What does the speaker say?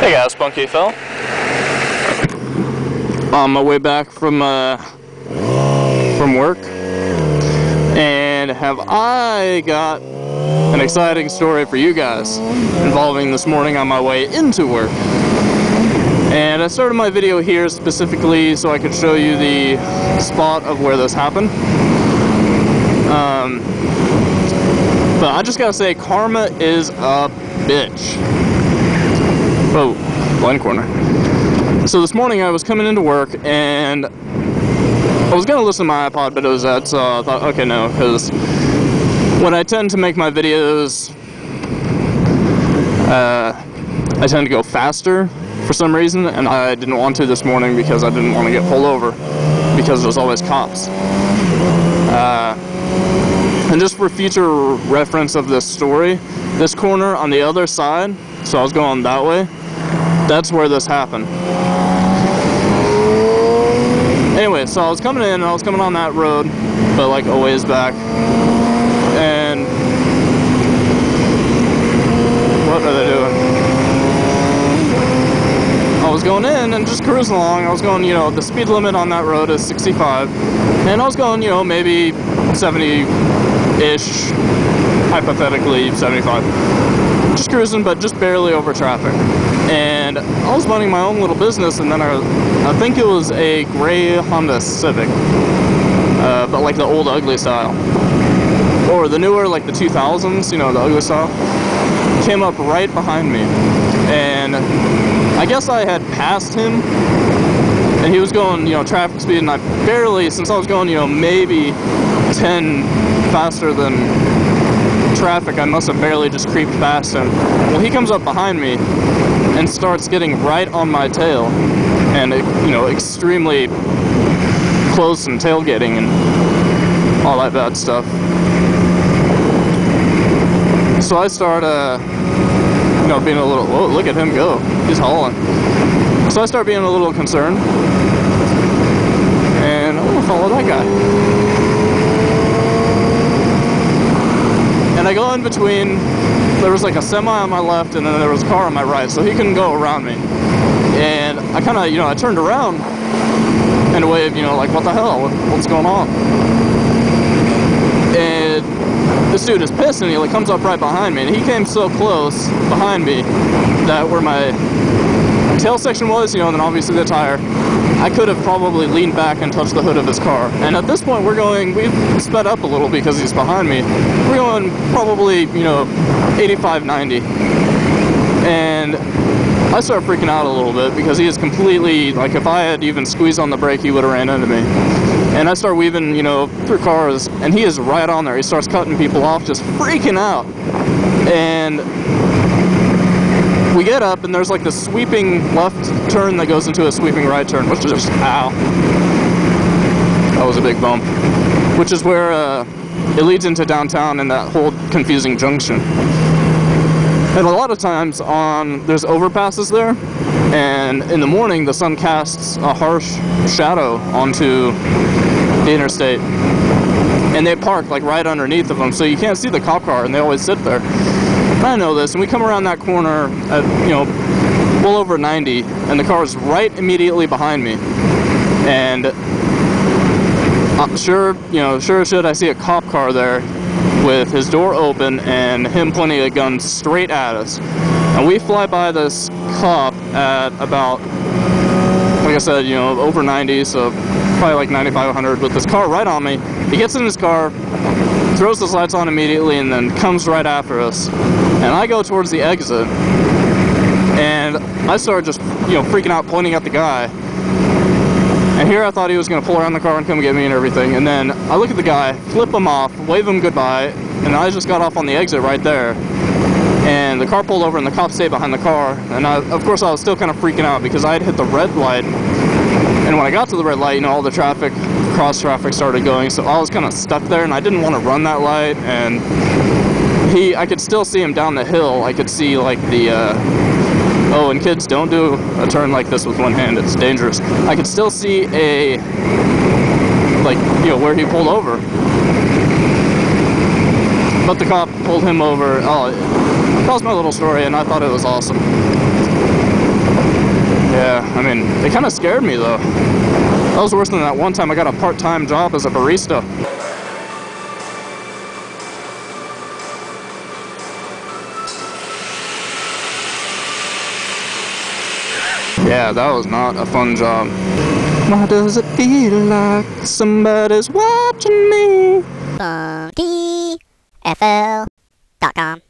Hey guys, SpunkyFL. On my way back from work, and have I got an exciting story for you guys involving this morning on my way into work. And I started my video here specifically so I could show you the spot of where this happened. But I just gotta say, karma is a bitch. Whoa, blind corner. So this morning I was coming into work and I was gonna listen to my iPod, but it was dead, so I thought, okay, no, because when I tend to make my videos, I tend to go faster for some reason, and I didn't want to this morning because I didn't want to get pulled over because there's always cops. And just for future reference of this story, this corner on the other side, so I was going that way, that's where this happened. Anyway, so I was coming in, and I was coming on that road, but like a ways back, and what are they doing? I was going in and just cruising along. I was going, the speed limit on that road is 65, and I was going, maybe 70-ish, hypothetically 75. Just cruising, but just barely over traffic. And I was minding my own little business, and then I think it was a gray Honda Civic, but like the old ugly style. Or the newer, like the 2000s, the ugly style, came up right behind me. And I guess I had passed him, and he was going, traffic speed, and I barely, since I was going, maybe 10 faster than traffic, I must have barely just creeped past him. Well, he comes up behind me and starts getting right on my tail, and extremely close and tailgating and all that bad stuff. So I start, being a little, whoa, look at him go, he's hauling. So I start being a little concerned, and I'm gonna follow that guy. And I go in between, there was like a semi on my left, and then there was a car on my right, so he couldn't go around me. And I kind of, I turned around in a way of, like, what the hell, what's going on? And this dude is pissed, and he like comes up right behind me, and he came so close behind me that where my tail section was, and then obviously the tire, I could have probably leaned back and touched the hood of his car. And at this point we've sped up a little because he's behind me. We're going probably, 85, 90. And I start freaking out a little bit because he is completely, like, if I had even squeezed on the brake, he would have ran into me. And I start weaving, through cars, and he is right on there. He starts cutting people off, just freaking out. And we get up, and there's like this sweeping left turn that goes into a sweeping right turn, which is just, ow. That was a big bump. Which is where it leads into downtown and that whole confusing junction. And a lot of times there's overpasses there, and in the morning the sun casts a harsh shadow onto the interstate. And they park like right underneath of them, so you can't see the cop car, and they always sit there. I know this, and we come around that corner at, well over 90, and the car is right immediately behind me. And sure as shit, I see a cop car there with his door open and him pointing a gun straight at us. And we fly by this cop at about, like I said, over 90, so probably like 95, 100, with this car right on me. He gets in his car, throws his lights on immediately, and then comes right after us. And I go towards the exit, and I start just, freaking out, pointing at the guy. And here I thought he was going to pull around the car and come get me and everything. And then I look at the guy, flip him off, wave him goodbye, and I just got off on the exit right there. And the car pulled over, and the cop stayed behind the car. And of course I was still kind of freaking out because I had hit the red light. And when I got to the red light, all the traffic, cross traffic started going, so I was kind of stuck there, and I didn't want to run that light. And I could still see him down the hill. I could see like the, oh, and kids, don't do a turn like this with one hand, it's dangerous. I could still see where he pulled over. But the cop pulled him over. Oh, that was my little story, and I thought it was awesome. Yeah, I mean, they kind of scared me though. That was worse than that one time I got a part-time job as a barista. Yeah, that was not a fun job. Why does it feel like somebody's watching me? SpunkyFL.com